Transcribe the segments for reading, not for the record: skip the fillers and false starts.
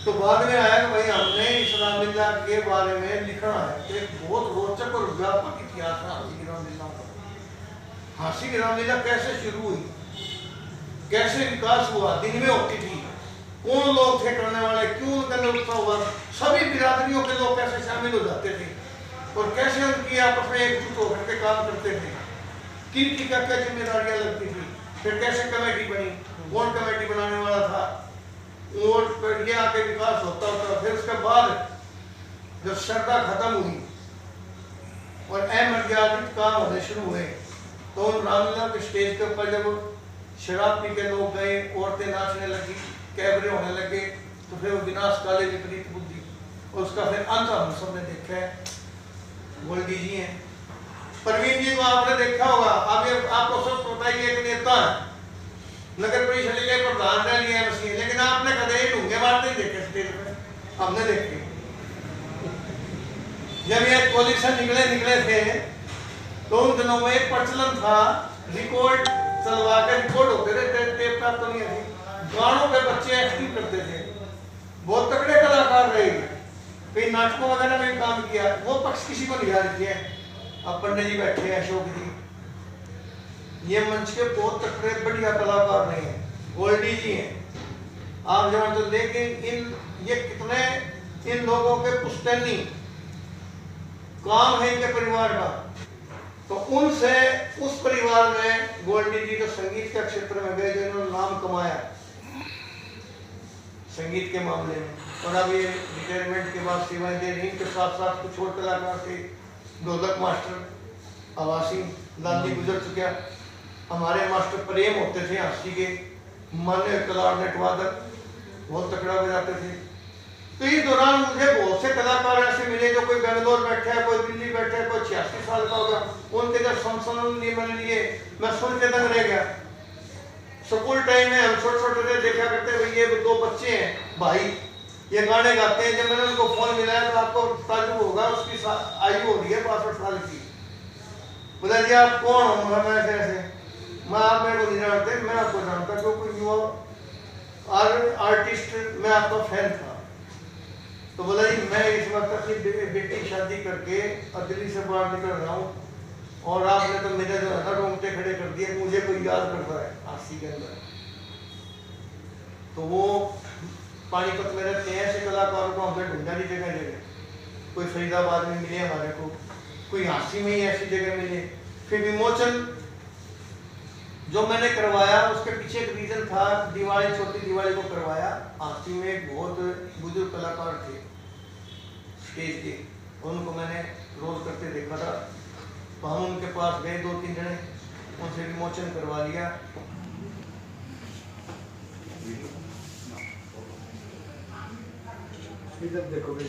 तो बाद में आया कि भाई हमने इस रामलीला के बारे में लिखना है। तो एक बहुत रोचक और व्यापक इतिहास है हांसी की रामलीला का। हांसी की रामलीला कैसे शुरू हुई, कैसे विकास हुआ, दिन में होती थी, कौन लोग थे करने वाले, क्यों उनका उत्सव हुआ, सभी बिरादरियों के लोग कैसे शामिल हो जाते थे और कैसे उनकी आपस में एकजुट होकर के काम करते थे, किन की क्या क्या जिम्मेदारियां लगती थी, फिर कैसे कमेटी बनी, कौन कमेटी बनाने वाला था, और फिर ये आगे विकास होता होता फिर उसके बाद जब श्रद्धा खत्म हुई और अमर्यादित काम होने शुरू हुए तो उन रामलीला के स्टेज के ऊपर जब शराब पी के लोग गए, औरतें नाचने लगी, कैबरे होने लगे, तो फिर वो विनाश काले विपरीत बुद्धि और उसका फिर अंत हम सब ने देखा है। गोल्डी जी हैं, प्रवीण जी को आपने देखा होगा। अब ये आपको सब पता ही एक नेता है, नगर परिषद के प्रधान रह लिया मसीह, लेकिन आपने कदे ढूंढे मारते देखे स्टेज पे, हमने देखे। जब ये कोलिशन निकले थे तो उन दिनों में एक प्रचलन था, रिकॉर्ड चलवा के रिकॉर्ड होते थे, टेप का तो नहीं है, गानों पे बच्चे एक्टिंग करते थे, बहुत तगड़े कलाकार रहे, कई नाटकों वगैरह में काम किया। वो पक्ष किसी को नहीं याद किया। अब पंडित जी बैठे हैं, अशोक जी, ये मंच के बहुत तगड़े बढ़िया कलाकार नहीं है, गोल्डी जी हैं आप जानते हो, लेकिन इन ये कितने इन लोगों के पुश्तैनी काम है इनके परिवार का। तो उनसे उस परिवार में गोल्डी जी तो संगीत के क्षेत्र में गए, जो इन्होंने नाम कमाया संगीत के मामले में, और अब ये रिटायरमेंट के बाद सेवाएं दे रही। इनके साथ साथ कुछ और कलाकार थे, ढोलक मास्टर आवासी लाली गुजर चुका, हमारे मास्टर प्रेम होते थे हांसी के, मान्य कलारनेट वादक, बहुत तकड़ा बजाते थे। तो इस दौरान मुझे बहुत से कलाकार ऐसे मिले जो कोई बेंगलोर बैठे है, कोई दिल्ली बैठे है, कोई 86 साल का होगा, उनके जब संसलन मैंने लिए मैं सुन के दंग रह गया। स्कूल टाइम में हम छोटे छोटे थे, देखा करते भाई ये दो बच्चे हैं भाई, ये गाने गाते हैं। जब मैंने उनको फोन मिलाया तो आपको ताजुब होगा, उसकी आयु हो रही है 62 साल की। बोला जी आप कौन हो? मैं कैसे, मैं आप मेरे को नहीं जानते, मैं आपको जानता क्योंकि युवा आर्टिस्ट, मैं आपका फैन था। तो बोला जी मैं इस वक्त अपनी बेटी की शादी करके और दिल्ली से बाहर निकल रहा हूँ और आपने तो मेरे जो है ना रोंगटे खड़े कर दिए, मुझे कोई याद करता है हांसी के अंदर। तो वो पानीपत में रहते हैं, ऐसे कलाकारों को हमने ढूंढा नहीं जगह जगह, कोई फरीदाबाद में मिले हमारे को, कोई हांसी में ही ऐसी जगह मिले। फिर विमोचन जो मैंने करवाया उसके पीछे एक रीजन था, दिवाली छोटी दिवाली को करवाया। हांसी में एक बहुत बुजुर्ग कलाकार थे स्टेज के, उनको मैंने रोल करते देखा था, तो हम उनके पास गए 2-3 जने, उनसे विमोचन करवा लिया। इधर देखो में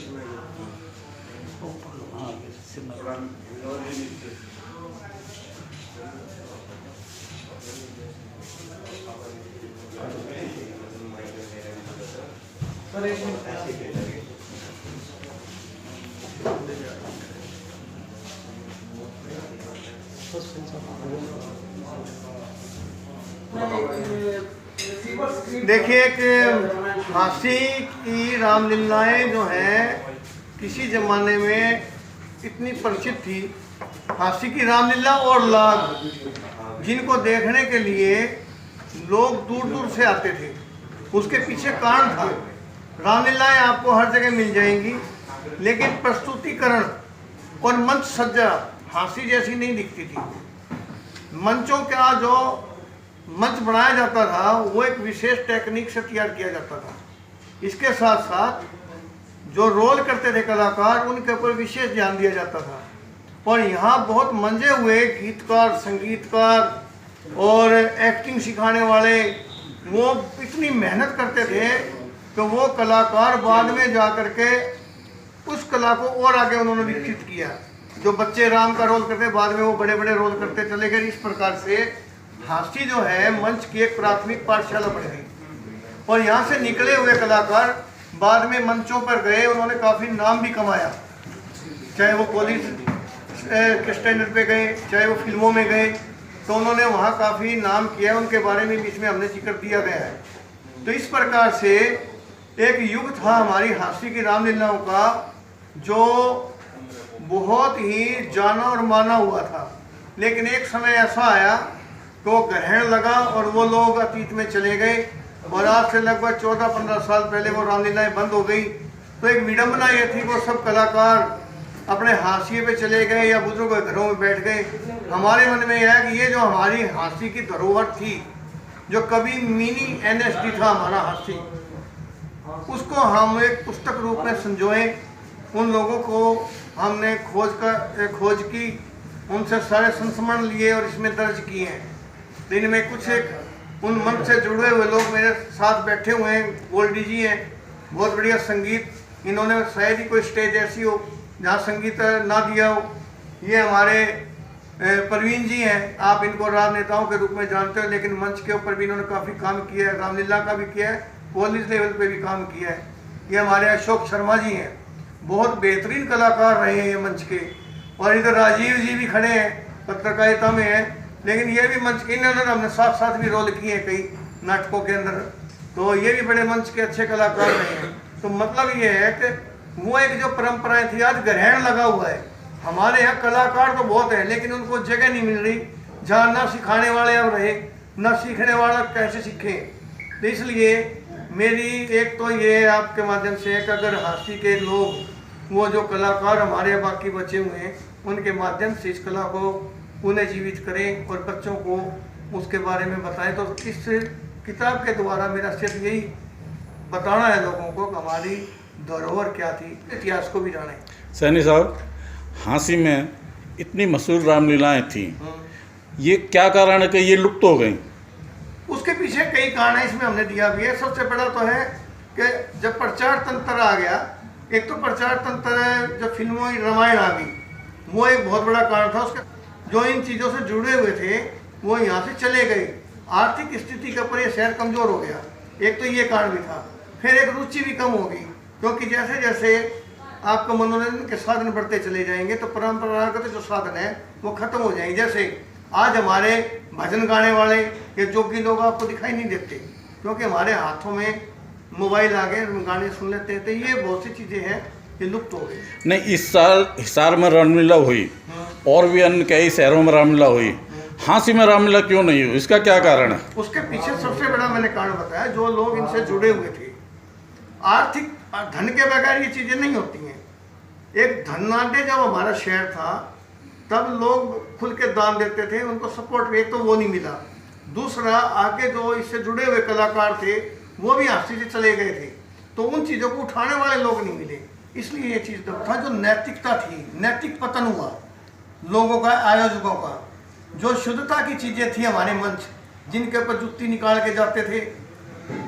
देखिए कि हांसी की रामलीलाएं जो हैं किसी ज़माने में इतनी परिचित थी। हांसी की रामलीला और लाग जिनको देखने के लिए लोग दूर दूर से आते थे, उसके पीछे कारण था। रामलीलाएं आपको हर जगह मिल जाएंगी, लेकिन प्रस्तुतिकरण और मंच सज्जा हांसी जैसी नहीं दिखती थी। मंचों का जो मंच बनाया जाता था वो एक विशेष टेक्निक से तैयार किया जाता था। इसके साथ साथ जो रोल करते थे कलाकार, उनके ऊपर विशेष ध्यान दिया जाता था। और यहाँ बहुत मंजे हुए गीतकार, संगीतकार और एक्टिंग सिखाने वाले, वो इतनी मेहनत करते थे कि वो कलाकार बाद में जा कर के उस कला को और आगे उन्होंने विकसित किया। जो बच्चे राम का रोल करते, बाद में वो बड़े बड़े रोल करते चले गए। इस प्रकार से हांसी जो है मंच की एक प्राथमिक पाठशाला बन गई। और यहाँ से निकले हुए कलाकार बाद में मंचों पर गए, उन्होंने काफ़ी नाम भी कमाया। चाहे वो कॉलेज के स्टैंडर्ड पे गए, चाहे वो फिल्मों में गए, तो उन्होंने वहाँ काफ़ी नाम किया। उनके बारे में बीच में हमने जिक्र दिया गया है। तो इस प्रकार से एक युग था हमारी हास्य की रामलीलाओं का जो बहुत ही जाना और माना हुआ था, लेकिन एक समय ऐसा आया तो ग्रहण लगा और वो लोग अतीत में चले गए और आज से लगभग 14-15 साल पहले वो रामलीलाएं बंद हो गई। तो एक विडंबना ये थी वो सब कलाकार अपने हाशिए पे चले गए या बुजुर्ग घरों में बैठ गए। हमारे मन में यह है कि ये जो हमारी हास्य की धरोहर थी, जो कभी मिनी NSD था हमारा हास्य, उसको हम एक पुस्तक रूप में संजोएं। उन लोगों को हमने खोज की, उनसे सारे संस्मरण लिए और इसमें दर्ज किए हैं। तो इनमें कुछ एक उन मंच से जुड़े हुए लोग मेरे साथ बैठे हुए हैं। गोल्डी जी हैं, बहुत बढ़िया संगीत, इन्होंने शायद ही कोई स्टेज ऐसी हो जहाँ संगीत ना दिया हो। ये हमारे प्रवीण जी हैं, आप इनको राजनेताओं के रूप में जानते हो, लेकिन मंच के ऊपर भी इन्होंने काफ़ी काम किया है, रामलीला का भी किया है, कॉलेज लेवल पे भी काम किया है। ये हमारे अशोक शर्मा जी हैं, बहुत बेहतरीन कलाकार रहे हैं ये मंच के। और इधर राजीव जी भी खड़े हैं, पत्रकारिता में हैं, लेकिन ये भी मंच के अंदर हमने साथ साथ भी रोल किए हैं कई नाटकों के अंदर, तो ये भी बड़े मंच के अच्छे कलाकार रहे हैं। तो मतलब ये है कि वो एक जो परंपराएं थी, आज ग्रहण लगा हुआ है। हमारे यहाँ कलाकार तो बहुत है, लेकिन उनको जगह नहीं मिल रही जहाँ ना सिखाने वाले अब रहे, ना सीखने वाला कैसे सीखे। तो इसलिए मेरी एक तो ये आपके माध्यम से है कि अगर हास्य के लोग, वो जो कलाकार हमारे बाकी बचे हुए हैं, उनके माध्यम से इस कला को पुनः जीवित करें और बच्चों को उसके बारे में बताएं। तो इस किताब के द्वारा मेरा सिर्फ यही बताना है लोगों को कि हमारी धरोहर क्या थी, इतिहास को भी जानें। सैनी साहब, हास्य में इतनी मशहूर रामलीलाएं थी, ये क्या कारण है कि ये लुप्त हो गई? उसके पीछे कई कारण है, इसमें हमने दिया भी है। सबसे बड़ा तो है कि जब प्रचार तंत्र आ गया, एक तो प्रचार तंत्र जब फिल्मों की रामायण आ गई, वो एक बहुत बड़ा कारण था। उसका जो इन चीज़ों से जुड़े हुए थे वो यहाँ से चले गए, आर्थिक स्थिति के ऊपर ये शहर कमज़ोर हो गया, एक तो ये कारण भी था। फिर एक रुचि भी कम हो गई, क्योंकि जैसे जैसे आपको मनोरंजन के साधन बढ़ते चले जाएंगे तो परंपरागत जो साधन है वो खत्म हो जाएंगे। जैसे आज हमारे भजन गाने वाले ये जोगी लोग आपको दिखाई नहीं देते, क्योंकि हमारे हाथों में मोबाइल आ गए, गाने सुन लेते हैं। तो ये बहुत सी चीज़ें हैं ये लुप्त हो गई। नहीं, इस साल हिसार में रामलीला हुई और भी अन्य कई शहरों में रामलीला हुई, हास्य में रामलीला क्यों नहीं हुई, इसका क्या कारण है? उसके पीछे सबसे बड़ा मैंने कारण बताया, जो लोग इनसे जुड़े हुए थे। आर्थिक धन के बगैर ये चीज़ें नहीं होती हैं। एक धनाढ्य जब हमारा शहर था तब लोग खुल के दान देते थे, उनको सपोर्ट एक तो वो नहीं मिला, दूसरा आगे जो इससे जुड़े हुए कलाकार थे वो भी हास्य से चले गए थे, तो उन चीज़ों को उठाने वाले लोग नहीं मिले। इसलिए ये चीज़ था, जो नैतिकता थी, नैतिक पतन हुआ लोगों का, आयोजकों का। जो शुद्धता की चीज़ें थी हमारे मंच, जिनके ऊपर जुत्ती निकाल के जाते थे,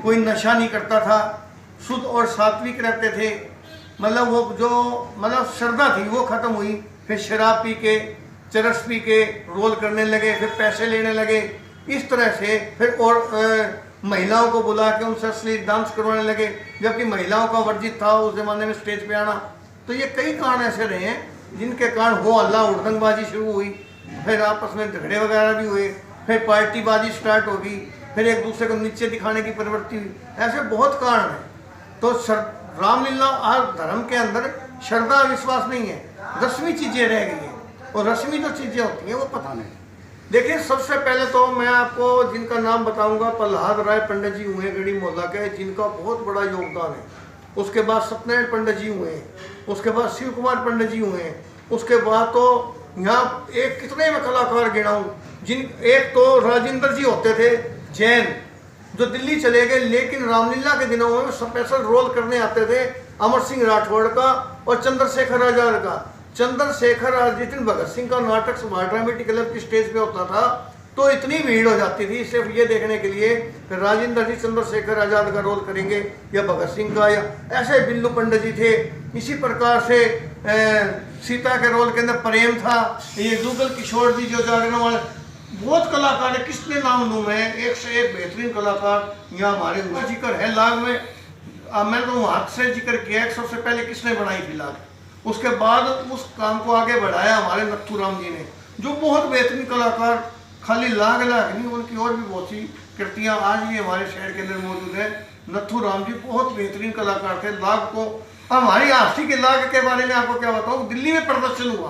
कोई नशा नहीं करता था, शुद्ध और सात्विक रहते थे, मतलब वो जो मतलब श्रद्धा थी वो खत्म हुई। फिर शराब पी के, चरस पी के रोल करने लगे, फिर पैसे लेने लगे, इस तरह से फिर और महिलाओं को बुला के उनसे अश्लील डांस करवाने लगे, जबकि महिलाओं का वर्जित था उस जमाने में स्टेज पे आना। तो ये कई कारण ऐसे रहे हैं जिनके कारण हो हल्ला उड़दंगबाजी शुरू हुई, फिर आपस में झगड़े वगैरह भी हुए, फिर पार्टीबाजी स्टार्ट होगी, फिर एक दूसरे को नीचे दिखाने की प्रवृत्ति हुई। ऐसे बहुत कारण हैं। तो रामलीला आज धर्म के अंदर श्रद्धा विश्वास नहीं है, रस्मी चीज़ें रह गई हैं, और रस्मी जो चीज़ें होती हैं वो पता नहीं। देखिए, सबसे पहले तो मैं आपको जिनका नाम बताऊंगा, प्रहलाद राय पंडित जी हुए गढ़ी मोहल्ला के, जिनका बहुत बड़ा योगदान है। उसके बाद सत्यनारायण पंडित जी हुए हैं, उसके बाद शिव कुमार पंडित जी हुए हैं, उसके बाद तो यहाँ एक कितने में कलाकार गिनाऊँ, एक तो राजेंद्र जी होते थे जैन, जो दिल्ली चले गए, लेकिन रामलीला के दिनों में स्पेशल रोल करने आते थे, अमर सिंह राठौड़ का और चंद्रशेखर आजाद का। चंद्रशेखर आज जिस दिन भगत सिंह का नाटक सुभाष ड्रामेटिक क्लब की स्टेज पे होता था तो इतनी भीड़ हो जाती थी सिर्फ ये देखने के लिए कि राजेंद्र जी चंद्रशेखर आजाद का रोल करेंगे या भगत सिंह का, या ऐसे बिल्लू पंडित जी थे। इसी प्रकार से सीता के रोल के अंदर प्रेम था, ये जुगल किशोर जी जो जागरण वाले, बहुत कलाकार है, किसने नाम लूँ मैं, एक से एक बेहतरीन कलाकार यहाँ हमारे हुए। जिक्र है लाग में, मैं तो हाथ से जिक्र किया, सबसे पहले किसने बनाई थी लाग, उसके बाद उस काम को आगे बढ़ाया हमारे नथुराम जी ने, जो बहुत बेहतरीन कलाकार, खाली लाग नहीं, उनकी और भी बहुत सी कृतियाँ आज भी हमारे शहर के अंदर मौजूद है। नथु राम जी बहुत बेहतरीन कलाकार थे। लाग को हमारी हास्सी के लाग के बारे में आपको क्या बताऊँ, दिल्ली में प्रदर्शन हुआ,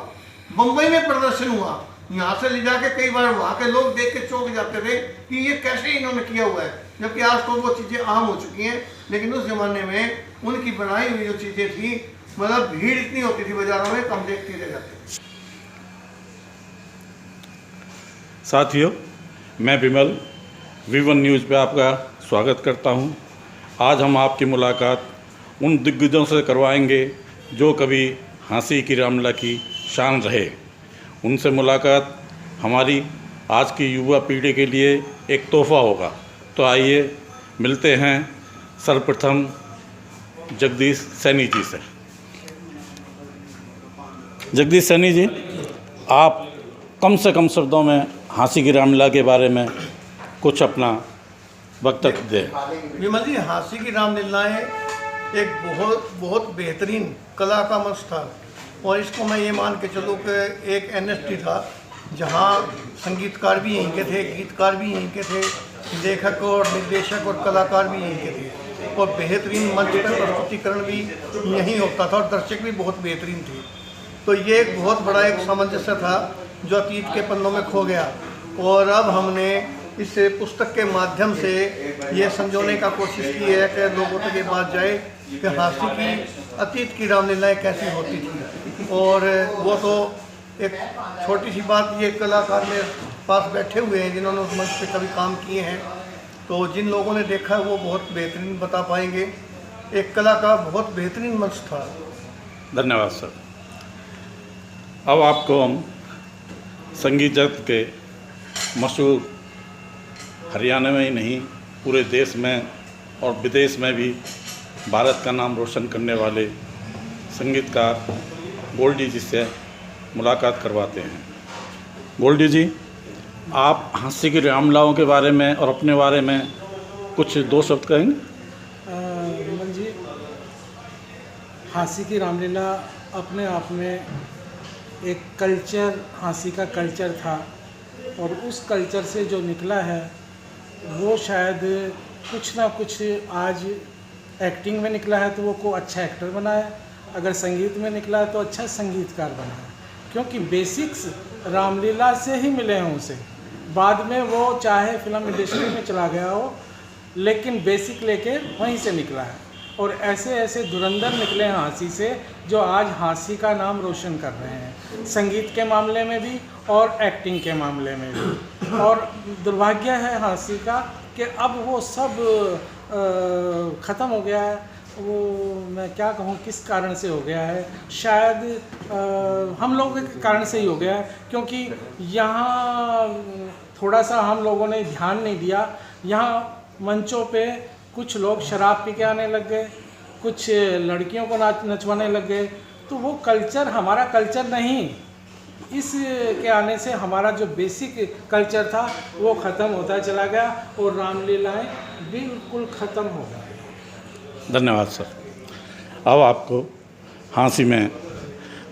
बम्बई में प्रदर्शन हुआ, यहाँ से ले जाके कई बार वहाँ के लोग देख के चौंक जाते थे कि ये कैसे इन्होंने किया हुआ है, जबकि आज तो वो चीज़ें आम हो चुकी हैं। लेकिन उस ज़माने में उनकी बनाई हुई जो चीज़ें थी, मतलब भीड़ इतनी होती थी बाज़ारों में, कम देखते रह जाते। साथियों, मैं विमल V1 न्यूज़ पे आपका स्वागत करता हूं। आज हम आपकी मुलाकात उन दिग्गजों से करवाएंगे जो कभी हाँसी की रामलीला की शान रहे। उनसे मुलाकात हमारी आज की युवा पीढ़ी के लिए एक तोहफ़ा होगा। तो आइए मिलते हैं सर्वप्रथम जगदीश सैनी जी से। जगदीश सैनी जी, आप कम से कम शब्दों में हाँसी की रामलीला के बारे में कुछ अपना वक्तव्य दें। विमल जी, हाँसी की रामलीलाएँ एक बहुत बेहतरीन कला का मंच था, और इसको मैं ये मान के चलूँ कि एक NST था जहाँ संगीतकार भी यहीं के थे, गीतकार भी यहीं के थे, लेखक और निर्देशक और कलाकार भी यहीं के थे, और बेहतरीन मंच पर प्रस्तुतिकरण भी यहीं होता था, और दर्शक भी बहुत बेहतरीन थे। तो ये एक बहुत बड़ा एक सामंजस्य था जो अतीत के पन्नों में खो गया, और अब हमने इस पुस्तक के माध्यम से ये समझाने का कोशिश की है कि लोगों तक ये बात जाए कि हाँसी की अतीत की रामलीलाएँ कैसी होती थी। और वो तो एक छोटी सी बात, ये कलाकार मेरे पास बैठे हुए हैं जिन्होंने उस मंच पे कभी काम किए हैं, तो जिन लोगों ने देखा है वो बहुत बेहतरीन बता पाएंगे। एक कला का बहुत बेहतरीन मंच था। धन्यवाद सर। अब आपको हम संगीत जगत के मशहूर, हरियाणा में ही नहीं पूरे देश में और विदेश में भी भारत का नाम रोशन करने वाले संगीतकार गोल्डी जी से मुलाकात करवाते हैं। गोल्डी जी, आप हाँसी की रामलीलाओं के बारे में और अपने बारे में कुछ दो शब्द कहेंगे? विमल जी, हाँसी की रामलीला अपने आप में एक कल्चर, हाँसी का कल्चर था, और उस कल्चर से जो निकला है वो शायद कुछ ना कुछ आज एक्टिंग में निकला है तो वो को अच्छा एक्टर बना है, अगर संगीत में निकला है तो अच्छा संगीतकार बना है, क्योंकि बेसिक्स रामलीला से ही मिले हैं उसे। बाद में वो चाहे फिल्म इंडस्ट्री में चला गया हो, लेकिन बेसिक लेके वहीं से निकला है, और ऐसे ऐसे धुरंधर निकले हैं हाँसी से जो आज हाँसी का नाम रोशन कर रहे हैं, संगीत के मामले में भी और एक्टिंग के मामले में भी। और दुर्भाग्य है हाँसी का कि अब वो सब ख़त्म हो गया है। वो मैं क्या कहूँ किस कारण से हो गया है, शायद हम लोगों के कारण से ही हो गया है, क्योंकि यहाँ थोड़ा सा हम लोगों ने ध्यान नहीं दिया। यहाँ मंचों पे कुछ लोग शराब पी के आने लग गए, कुछ लड़कियों को नचवाने लग गए, तो वो कल्चर हमारा कल्चर नहीं। इस के आने से हमारा जो बेसिक कल्चर था वो ख़त्म होता चला गया, और रामलीलाएँ बिल्कुल ख़त्म हो गई। धन्यवाद सर। अब आपको हाँसी में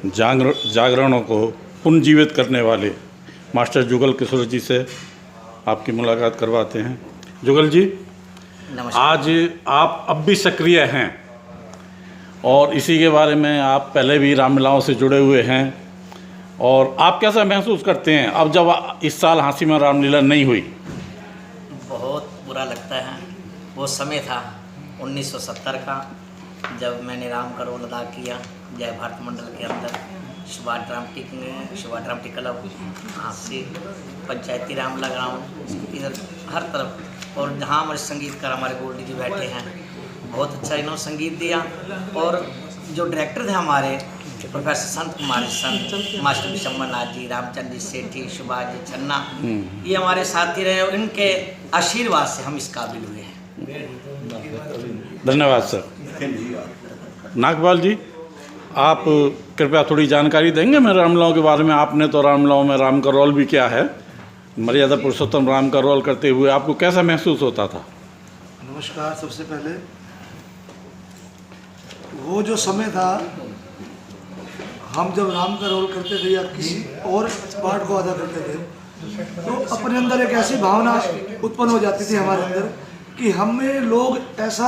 जागरणों को पुनर्जीवित करने वाले मास्टर जुगल किशोर जी से आपकी मुलाकात करवाते हैं। जुगल जी, आज आप अब भी सक्रिय हैं, और इसी के बारे में आप पहले भी रामलीलाओं से जुड़े हुए हैं, और आप कैसा महसूस करते हैं अब जब इस साल हाँसी में रामलीला नहीं हुई? बहुत बुरा लगता है। वो समय था 1970 का, जब मैंने राम का रोल अदा किया जय भारत मंडल के अंदर, सुभाष ड्रामेटिक क्लब, हाँसी, पंचायती रामलीला ग्राउंड, इधर हर तरफ। और जहाँ हमारे संगीतकार हमारे गोल्डी जी बैठे हैं, बहुत अच्छा इन्होंने संगीत दिया। और जो डायरेक्टर थे हमारे प्रोफेसर संत कुमार संत, मास्टर विशंबर नाथ जी, रामचंद्र जी सेठी, सुभाष जी छन्ना, ये हमारे साथी रहे, और इनके आशीर्वाद से हम इस काबिल हुए हैं। धन्यवाद सर। नागपाल जी, आप कृपया थोड़ी जानकारी देंगे मेरे रामलीलाओं के बारे में? आपने तो रामलीलाओं में राम का रोल भी किया है, मर्यादा पुरुषोत्तम राम का रोल करते हुए आपको कैसा महसूस होता था? नमस्कार। सबसे पहले वो जो समय था, हम जब राम का रोल करते थे या किसी और पार्ट को अदा करते थे, तो अपने अंदर एक ऐसी भावना उत्पन्न हो जाती थी हमारे अंदर कि हमें लोग ऐसा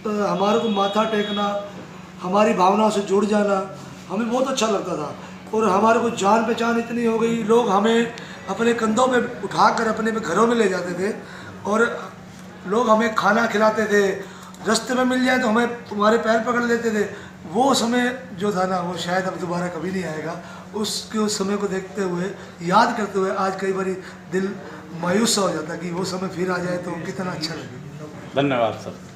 हमारे को माथा टेकना, हमारी भावनाओं से जुड़ जाना हमें बहुत अच्छा लगता था। और हमारे को जान पहचान इतनी हो गई, लोग हमें अपने कंधों पे उठाकर अपने घरों में ले जाते थे और लोग हमें खाना खिलाते थे, रास्ते में मिल जाए तो हमें तुम्हारे पैर पकड़ लेते थे। वो समय जो था ना, वो शायद अब दोबारा कभी नहीं आएगा। उस समय को देखते हुए, याद करते हुए आज कई बार दिल मायूस सा हो जाता कि वो समय फिर आ जाए तो कितना अच्छा लगे। धन्यवाद सर।